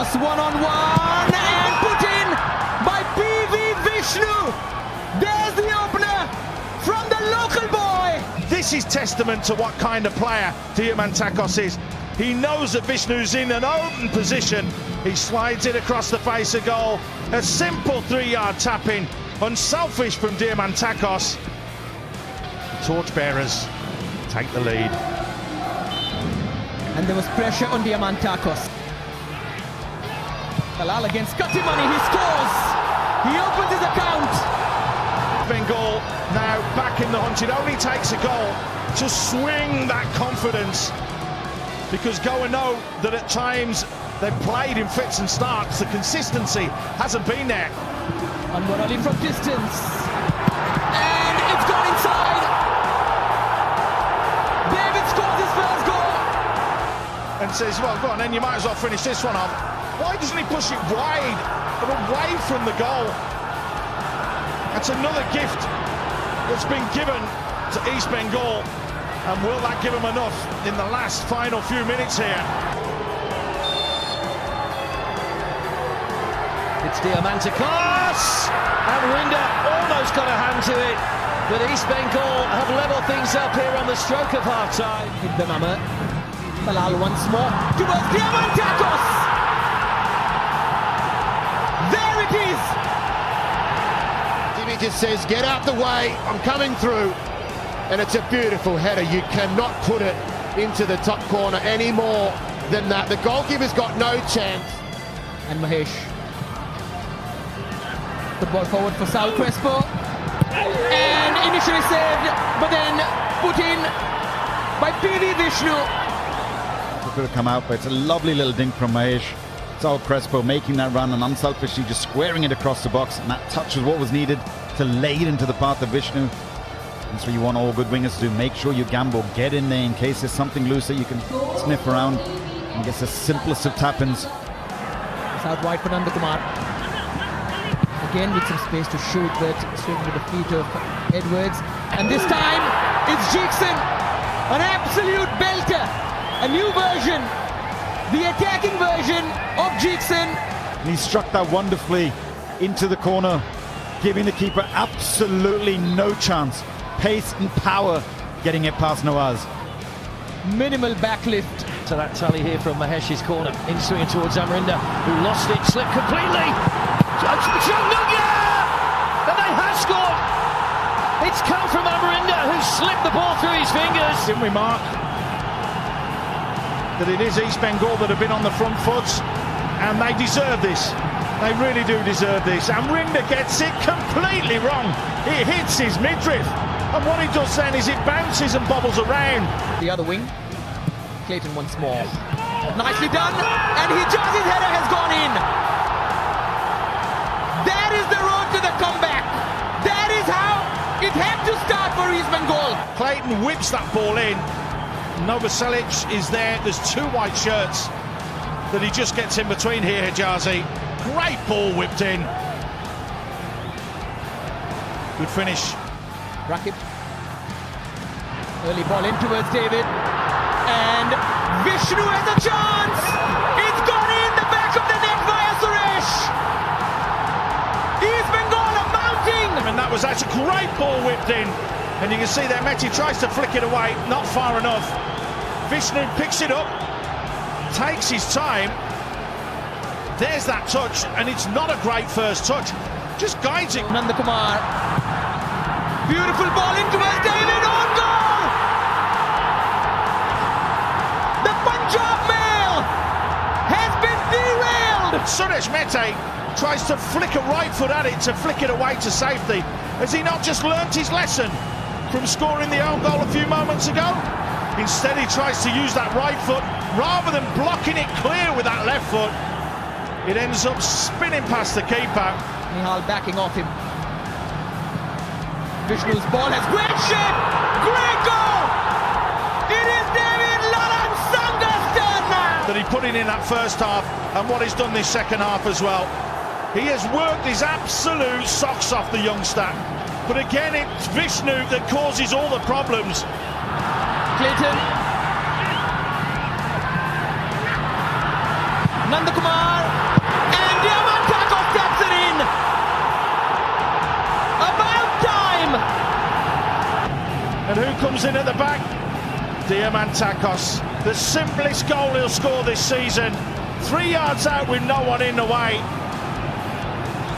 cross, one-on-one, and put in by PV Vishnu. There's the opener from the local boy. This is testament to what kind of player Diamantakos is. He knows that Vishnu's in an open position. He slides it across the face of goal. A simple 3-yard tap-in. Unselfish from Diamantakos. The torchbearers take the lead. And there was pressure on Diamantakos. Talal against Katimani, he scores! He opens his account! Bengal now back in the hunt. It only takes a goal to swing that confidence, because Goa know that at times they've played in fits and starts. The consistency hasn't been there. Anwar Ali from distance, and it's gone inside. David scores his first goal and says, well, go on then, you might as well finish this one off. Why doesn't he push it wide and away from the goal? That's another gift that's been given to East Bengal, and will that give them enough in the last final few minutes here? It's Diamantakos, and Rinda almost got a hand to it, but East Bengal have levelled things up here on the stroke of half-time. In the number, Talal once more towards Diamantakos. There it is. Jimmy just says, get out the way, I'm coming through. And it's a beautiful header. You cannot put it into the top corner any more than that. The goalkeeper's got no chance. And Mahesh. The ball forward for Sal Crespo. And initially saved, but then put in by PV Vishnu. It could have come out, but it's a lovely little dink from Mahesh. Sal Crespo making that run and unselfishly just squaring it across the box, and that touch was what was needed to lay it into the path of Vishnu. That's what you want all good wingers to do. Make sure you gamble, get in there in case there's something loose that you can sniff around and get the simplest of tap-ins. It's out wide for Nandakumar. Again with some space to shoot, but swinging with the feet of Edwards. And this time it's Jeekson, an absolute belter, a new version, the attacking version of Jeekson. And he struck that wonderfully into the corner, giving the keeper absolutely no chance. Pace and power getting it past Nawaz. Minimal backlift. To that tally here from Mahesh's corner, in swinging towards Amrinda, who lost it, slipped completely. And they have scored. It's come from Amrinda, who slipped the ball through his fingers. Didn't we, Mark? That it is East Bengal that have been on the front foot, and they deserve this. They really do deserve this. Amrinda gets it completely wrong. It hits his midriff. And what he does then is it bounces and bobbles around. The other wing, Clayton once more. Nicely done, and Hijaz's header has gone in. That is the road to the comeback. That is how it had to start for East Bengal. Clayton whips that ball in. Novoselic is there. There's two white shirts that he just gets in between here, Hijazi. Great ball whipped in. Good finish. Rakib. Early ball in towards David. And Vishnu has a chance. It's gone in the back of the net via Suresh. East Bengal are mounting. And that was a great ball whipped in. And you can see there Mehti tries to flick it away. Not far enough. Vishnu picks it up. Takes his time. There's that touch. And it's not a great first touch. Just guides it. Nandakumar. Beautiful ball into David, on goal! The Punjab Mail has been derailed! Suresh Mehti tries to flick a right foot at it to flick it away to safety. Has he not just learnt his lesson from scoring the own goal a few moments ago? Instead he tries to use that right foot rather than blocking it clear with that left foot. It ends up spinning past the keeper. Nihal backing off him. Vishnu's ball has great shape! Great goal! It is David Lalan Sanga's turn now! That he put in that first half, and what he's done this second half as well. He has worked his absolute socks off, the youngster. But again, it's Vishnu that causes all the problems. Clayton. Nandakumar. comes in at the back. Diamantakos, the simplest goal he'll score this season. 3 yards out with no one in the way.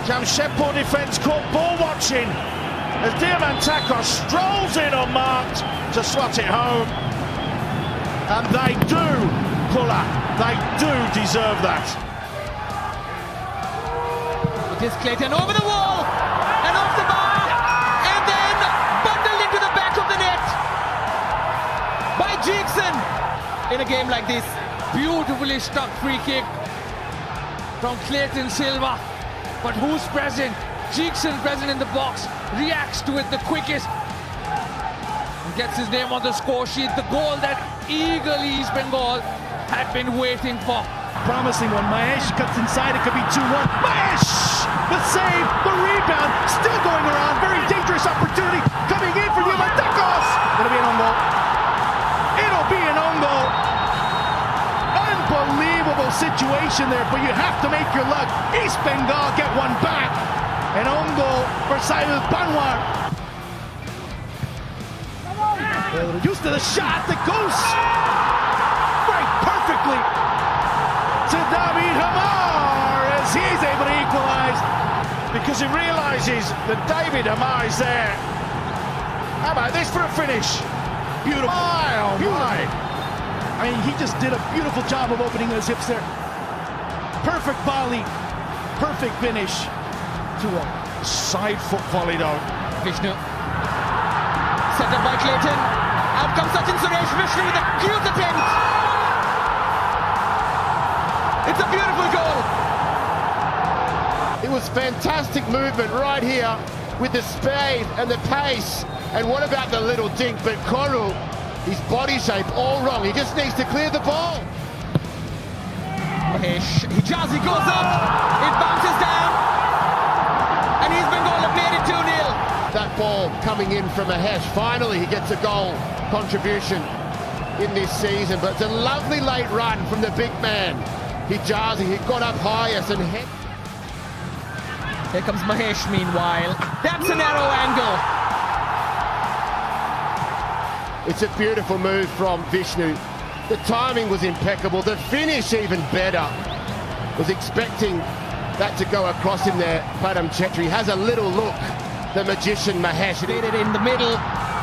Jamshedpur defence caught ball watching as Diamantakos strolls in unmarked to slot it home. And they do, Kula, they do deserve that. It is Clayton over the wall and off the bar and then bundled into the back of the net by Jeekson. In a game like this, beautifully struck free kick from Clayton Silva. But who's present? Jeekson present in the box, reacts to it the quickest and gets his name on the score sheet. The goal that eagerly East Bengal had been waiting for. Promising one. Mahesh cuts inside. It could be 2-1. Mahesh! The save, the rebound, still going around. Very dangerous opportunity coming in for Diamantakos. It'll be an own goal. It'll be an own goal. Unbelievable situation there, but you have to make your luck. East Bengal get one back. An own goal for Saeed Panwar. Used to the shot that goes right perfectly to David Hamar as he's able to equalize. Because he realises that David Hamar is there. How about this for a finish? Beautiful. My, oh my. I mean, he just did a beautiful job of opening his hips there. Perfect volley, perfect finish. 2-1. Side foot volley though. Vishnu. Set up by Clayton. Out comes Sachin Suresh. Vishnu with a cute attempt. It's a beautiful goal. It was fantastic movement right here with the speed and the pace. And what about the little dink? But Koru, his body shape all wrong. He just needs to clear the ball. Mahesh, Hijazi goes up. It bounces down. And East Bengal have made it 2-0. That ball coming in from Mahesh. Finally, he gets a goal contribution in this season. But it's a lovely late run from the big man. Hijazi, he got up highest and hit. Here comes Mahesh meanwhile. That's a narrow angle. It's a beautiful move from Vishnu. The timing was impeccable. The finish even better. Was expecting that to go across him there. Padam Chetri has a little look. The magician Mahesh. Did it in the middle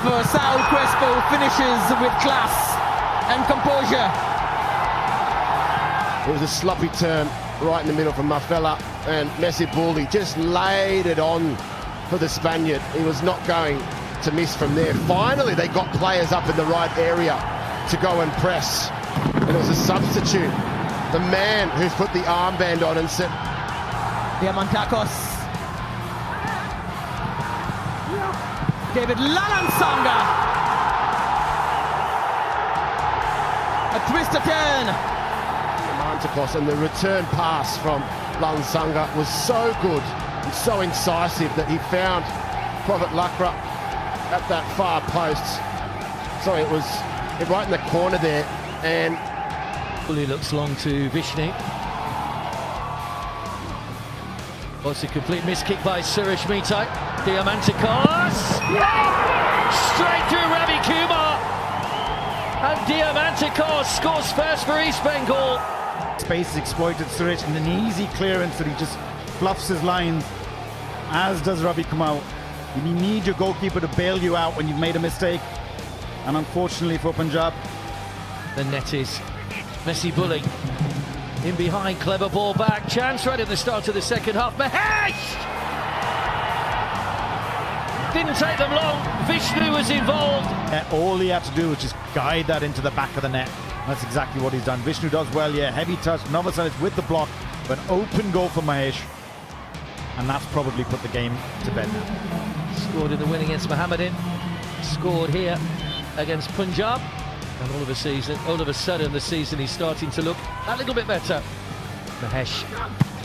for Saul Crespo. Finishes with class and composure. It was a sloppy turn right in the middle from Mafella, and Messi Bulli just laid it on for the Spaniard. He was not going to miss from there. Finally, they got players up in the right area to go and press. And it was a substitute. The man who's put the armband on and said... Diamantakos. David Lalansanga. A twist, a turn. And the return pass from Lansanga was so good and so incisive that he found Prophet Lakra at that far post. So it was right in the corner there, and Bully looks long to Vishnu. Was a complete miss kick by Suresh Mitai. Diamantakos! Straight through Ravi Kumar! And Diamantakos scores first for East Bengal. Space is exploited, Suresh, and an easy clearance that he just fluffs his lines, as does Ravi Kumar. You need your goalkeeper to bail you out when you've made a mistake. And unfortunately for Punjab, the net is Messi Bully. In behind, clever ball back. Chance right at the start of the second half. Mahesh! Didn't take them long. Vishnu was involved. all he had to do was just guide that into the back of the net. That's exactly what he's done. Vishnu does well, yeah, heavy touch. Novoselic with the block, but open goal for Mahesh. And that's probably put the game to bed now. Scored in the win against Mohammedan. Scored here against Punjab. And all of a sudden, the season is starting to look a little bit better. Mahesh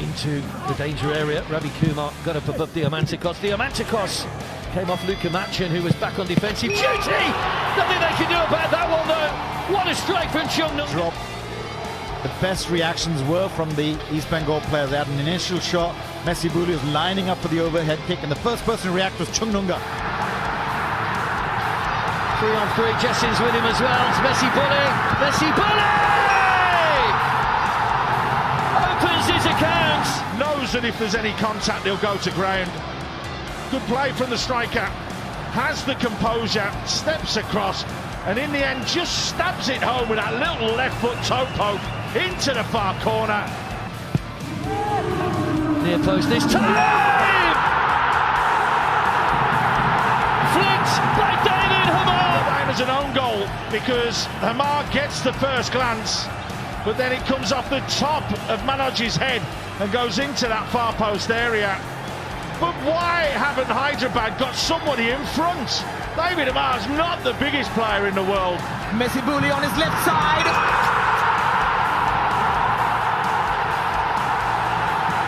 into the danger area. Ravi Kumar got up above Diamantakos. Diamantakos came off Luka Machin, who was back on defensive duty. Nothing they can do about that one, though. What a strike from Chung Nung. Drop. The best reactions were from the East Bengal players. They had an initial shot. Messi Bulli was lining up for the overhead kick, and the first person to react was Chung Nunga. 3-on-3, Jessin's with him as well. It's Messi Bully! Messi Bully! Opens his account! Knows that if there's any contact, he'll go to ground. Good play from the striker. Has the composure, steps across, and in the end just stabs it home with that little left foot toe poke into the far corner. Near post this time! Flicked by David Hamar! Time as an own goal because Hamar gets the first glance, but then it comes off the top of Manoj's head and goes into that far post area. But why haven't Hyderabad got somebody in front? David Hamar's not the biggest player in the world. Messi Bully on his left side.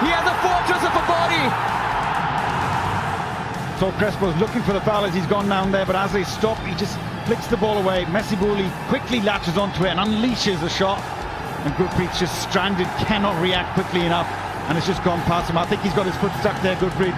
He has a fortress of a body. So Crespo's looking for the foul as he's gone down there, but as they stop, he just flicks the ball away. Messi Bully quickly latches onto it and unleashes the shot. And Gurpreet's just stranded, cannot react quickly enough. And it's just gone past him. I think he's got his foot stuck there, Gurpreet.